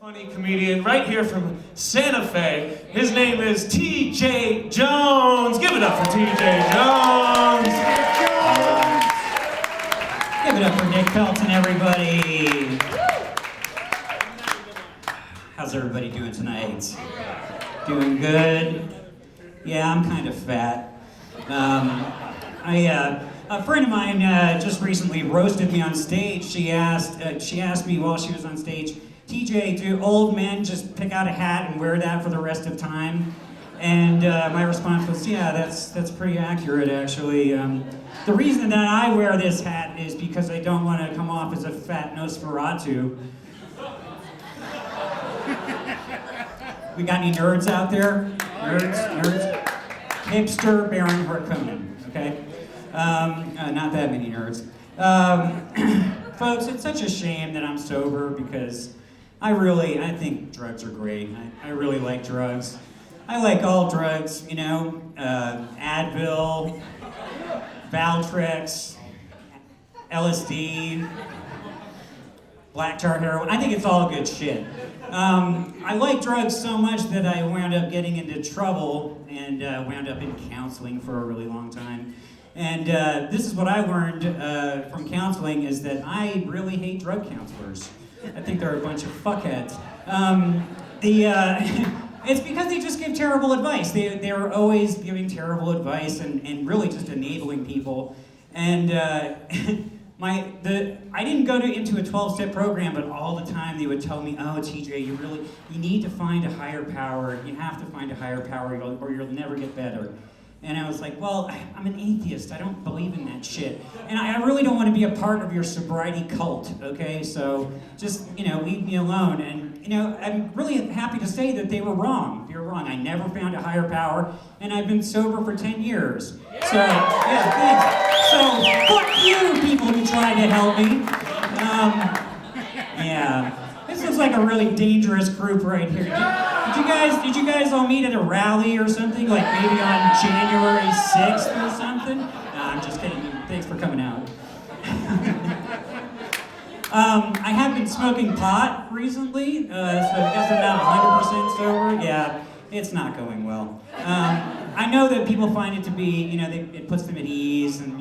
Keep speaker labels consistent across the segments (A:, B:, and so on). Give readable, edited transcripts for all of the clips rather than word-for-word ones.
A: Funny comedian right here from Santa Fe. His name is T.J. Jones. Give it up for T.J. Jones.
B: Give it up for Nick Pelton, everybody. How's everybody doing tonight? Doing good? Yeah, I'm kind of fat. A friend of mine just recently roasted me on stage. She asked me while she was on stage, TJ, do old men just pick out a hat and wear that for the rest of time? And my response was, yeah, that's pretty accurate, actually. The reason that I wear this hat is because I don't want to come off as a fat Nosferatu. We got any nerds out there? Nerds? Hipster Baron Harkonnen, okay? Not that many nerds. Folks, it's such a shame that I'm sober because I think drugs are great. I really like drugs. I like all drugs, you know, Advil, Valtrex, LSD, black tar heroin. I think it's all good shit. I like drugs so much that I wound up getting into trouble and wound up in counseling for a really long time. And this is what I learned from counseling is that I really hate drug counselors. I think they're a bunch of fuckheads. It's because they just give terrible advice. They're always giving terrible advice and really just enabling people. And I didn't go into a 12-step program, but all the time they would tell me, oh, TJ, you need to find a higher power. You have to find a higher power or you'll never get better. And I was like, well, I'm an atheist. I don't believe in that shit. And I really don't want to be a part of your sobriety cult, okay? So just, leave me alone. And, I'm really happy to say that they were wrong. They were wrong. I never found a higher power, and I've been sober for 10 years. So, yeah, thanks. So, fuck you, people who tried to help me. Yeah. This looks like a really dangerous group right here. Did you guys all meet at a rally or something? Like maybe on January 6th or something? No, I'm just kidding. Thanks for coming out. I have been smoking pot recently, so I guess I'm not 100% sober. Yeah, it's not going well. I know that people find it to be, it puts them at ease and,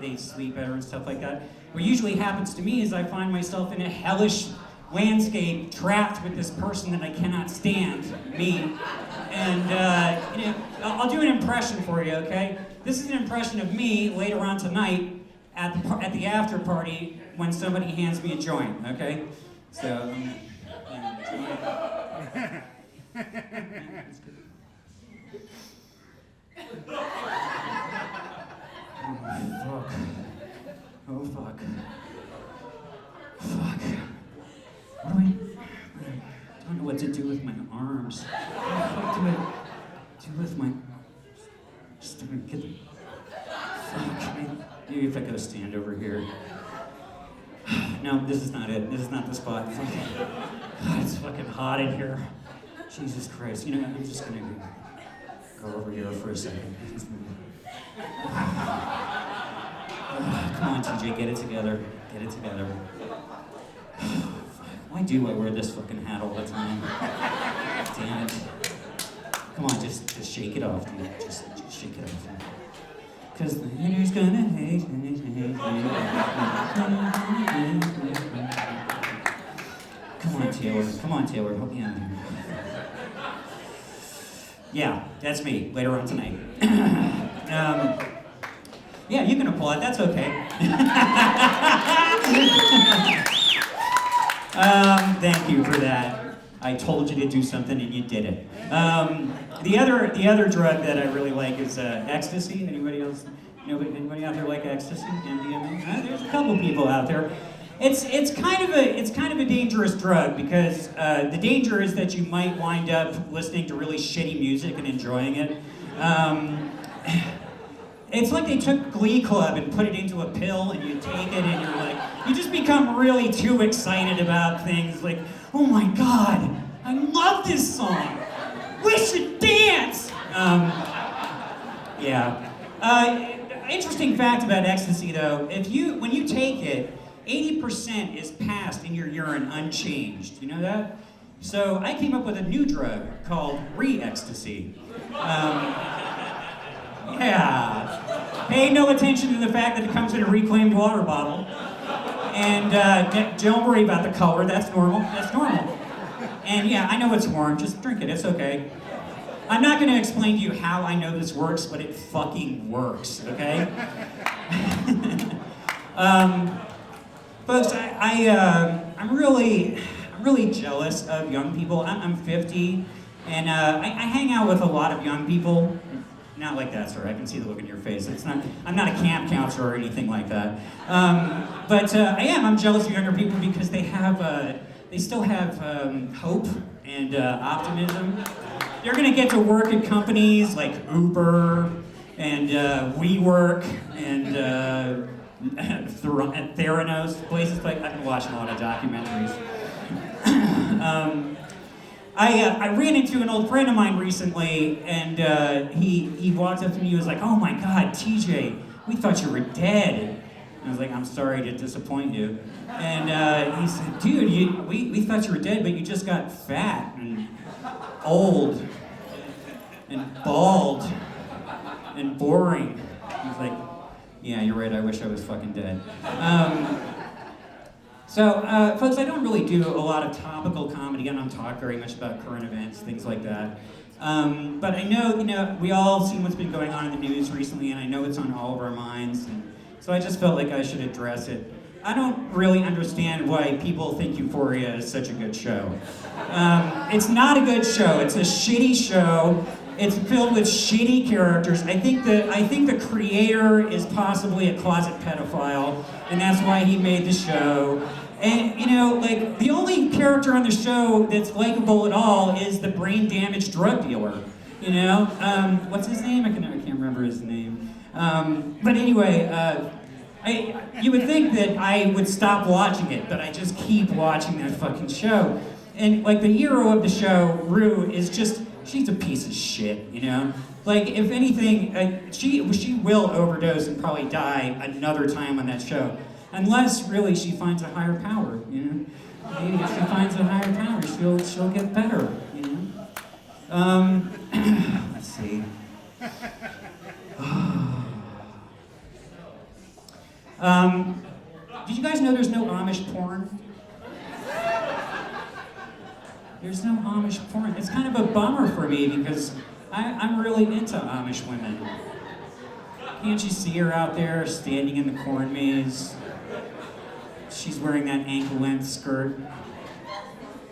B: they sleep better and stuff like that. What usually happens to me is I find myself in a hellish landscape trapped with this person that I cannot stand, me. And, I'll do an impression for you, okay? This is an impression of me later on tonight at the after party when somebody hands me a joint, okay? So, Oh, fuck. What do I don't know what to do with my arms. What do I do with my... Just get the... Fuck. Maybe if I go stand over here. No, this is not it. This is not the spot. God, it's fucking hot in here. Jesus Christ. I'm just gonna go over here for a second. Come on, TJ, get it together. Get it together. Why do I wear this fucking hat all the time? Damn it. Come on, just shake it off, dude. Just shake it off. Cause the haters gonna hate. Come on, Taylor, help me out here. Yeah, that's me, later on tonight. Yeah, you can applaud, that's okay. Thank you for that. I told you to do something and you did it. The other drug that I really like is ecstasy. Anybody else? Anybody out there like ecstasy? MDMA? There's a couple people out there. It's kind of a dangerous drug because the danger is that you might wind up listening to really shitty music and enjoying it. It's like they took Glee Club and put it into a pill and you take it and you're like, you just become really too excited about things like, oh my God, I love this song. We should dance. Interesting fact about ecstasy though, when you take it, 80% is passed in your urine unchanged. You know that? So I came up with a new drug called re-ecstasy. Yeah. Pay no attention to the fact that it comes in a reclaimed water bottle. And don't worry about the color, that's normal. That's normal. And yeah, I know it's orange, just drink it, it's okay. I'm not gonna explain to you how I know this works, but it fucking works, okay? Folks, I'm really jealous of young people. I'm 50, and I hang out with a lot of young people. Not like that, sir. I can see the look in your face. I'm not a camp counselor or anything like that. But I'm jealous of younger people because they still have hope and optimism. They're gonna get to work at companies like Uber and WeWork and Theranos, places like I've been watching a lot of documentaries. I ran into an old friend of mine recently, and he walked up to me. He was like, "Oh my God, TJ, we thought you were dead." I was like, "I'm sorry to disappoint you." And he said, "Dude, we thought you were dead, but you just got fat and old and bald and boring." I was like, "Yeah, you're right. I wish I was fucking dead." So, folks, I don't really do a lot of topical comedy. I don't talk very much about current events, things like that. But I know, we all seen what's been going on in the news recently, and I know it's on all of our minds. And so I just felt like I should address it. I don't really understand why people think Euphoria is such a good show. It's not a good show. It's a shitty show. It's filled with shitty characters. I think the creator is possibly a closet pedophile, and that's why he made the show. And like the only character on the show that's likable at all is the brain-damaged drug dealer. What's his name? I can't remember his name. But anyway, you would think that I would stop watching it, but I just keep watching that fucking show. And like the hero of the show, Rue, is just. She's a piece of shit, Like, if anything, she will overdose and probably die another time on that show. Unless, really, she finds a higher power, Maybe if she finds a higher power, she'll get better, Let's see. Did you guys know there's no Amish porn? There's no Amish porn. It's kind of a bummer for me because I'm really into Amish women. Can't you see her out there standing in the corn maze? She's wearing that ankle-length skirt.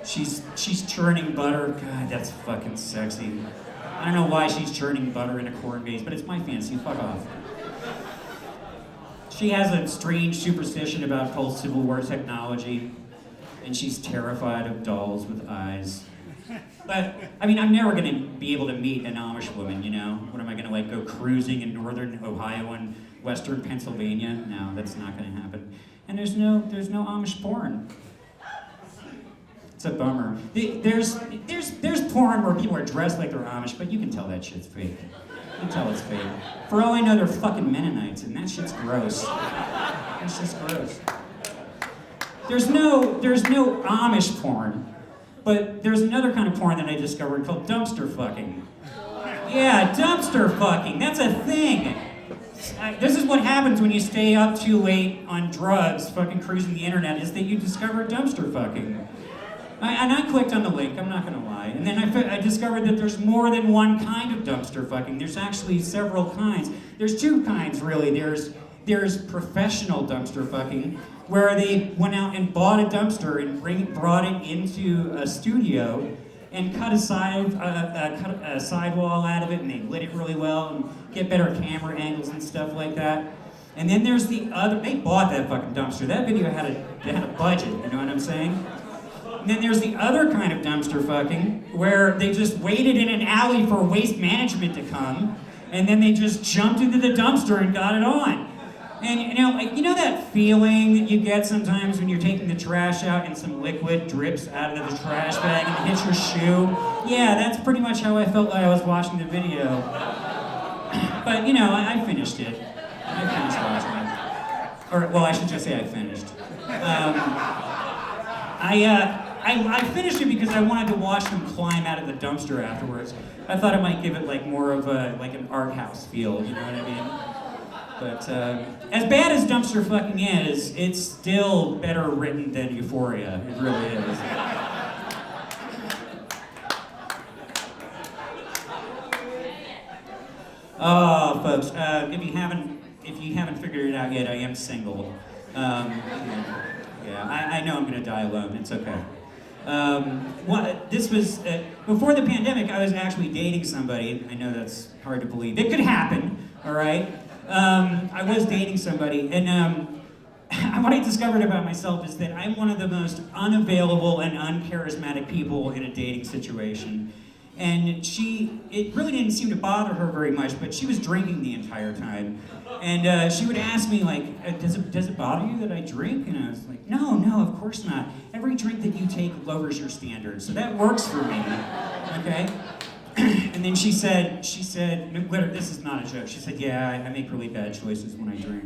B: She's churning butter. God, that's fucking sexy. I don't know why she's churning butter in a corn maze, but it's my fancy. Fuck off. She has a strange superstition about post-Civil War technology. And she's terrified of dolls with eyes. But, I'm never gonna be able to meet an Amish woman, What am I gonna, go cruising in northern Ohio and western Pennsylvania? No, that's not gonna happen. And there's no Amish porn. It's a bummer. There's porn where people are dressed like they're Amish, but you can tell that shit's fake. You can tell it's fake. For all I know, they're fucking Mennonites, and that shit's gross. That's just gross. There's no Amish porn, but there's another kind of porn that I discovered called dumpster fucking. Yeah, dumpster fucking, that's a thing. This is what happens when you stay up too late on drugs, fucking cruising the internet, is that you discover dumpster fucking. And I clicked on the link, I'm not gonna lie, and then I discovered that there's more than one kind of dumpster fucking. There's actually several kinds. There's two kinds, really. There's professional dumpster fucking, where they went out and bought a dumpster and brought it into a studio and cut a sidewall out of it, and they lit it really well and get better camera angles and stuff like that. And then there's the other. They bought that fucking dumpster. That video had a budget. You know what I'm saying? And then there's the other kind of dumpster fucking where they just waited in an alley for waste management to come, and then they just jumped into the dumpster and got it on. And you know that feeling that you get sometimes when you're taking the trash out and some liquid drips out of the trash bag and hits your shoe? Yeah, that's pretty much how I felt like I was watching the video. But I finished it. I finished watching it. Or, well, I should just say I finished. I finished it because I wanted to watch them climb out of the dumpster afterwards. I thought it might give it like more of a like an art house feel, you know what I mean? But as bad as dumpster fucking is, it's still better written than Euphoria. It really is. Oh, folks, if you haven't figured it out yet, I am single. I know I'm gonna die alone. It's okay. This was before the pandemic. I was actually dating somebody. I know that's hard to believe. It could happen. All right. I was dating somebody, and what I discovered about myself is that I'm one of the most unavailable and uncharismatic people in a dating situation. And it really didn't seem to bother her very much, but she was drinking the entire time. And she would ask me, like, does it bother you that I drink? And I was like, no, of course not. Every drink that you take lowers your standards, so that works for me, okay? And then she said, this is not a joke, she said, yeah, I make really bad choices when I drink.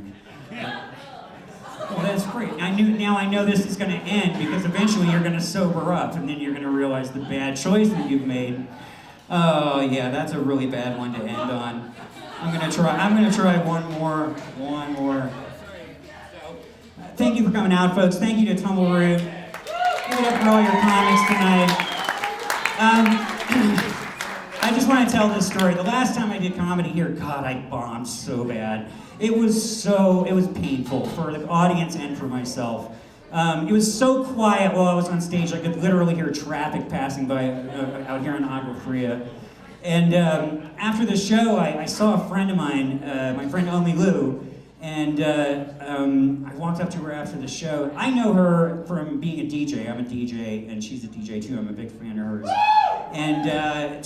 B: Well, that's great. Now I know this is going to end because eventually you're going to sober up and then you're going to realize the bad choice that you've made. Oh yeah, that's a really bad one to end on. I'm going to try one more. Thank you for coming out, folks. Thank you to Tumbleroot. Give it up for all your comics tonight. I just want to tell this story. The last time I did comedy here, God, I bombed so bad. It was painful for the audience and for myself. It was so quiet while I was on stage, I could literally hear traffic passing by out here in Agua Fria. And after the show, I saw a friend of mine, my friend Omi Lou, and I walked up to her after the show. I know her from being a DJ. I'm a DJ, and she's a DJ too. I'm a big fan of hers. And I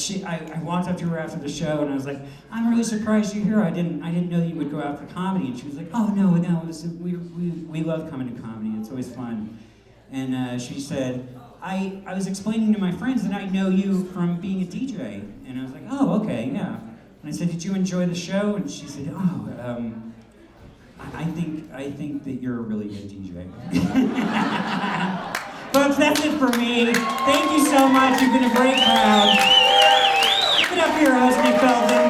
B: walked up to her after the show, and I was like, "I'm really surprised you're here. I didn't know that you would go out for comedy." And she was like, "Oh no, we love coming to comedy. It's always fun." And she said, I was explaining to my friends that I know you from being a DJ." And I was like, "Oh, okay, yeah." And I said, "Did you enjoy the show?" And she said, "Oh, I think that you're a really good DJ." Folks, that's it for me. Thank you so much. You've been a great crowd. Give it up for your host, Nick Feldman.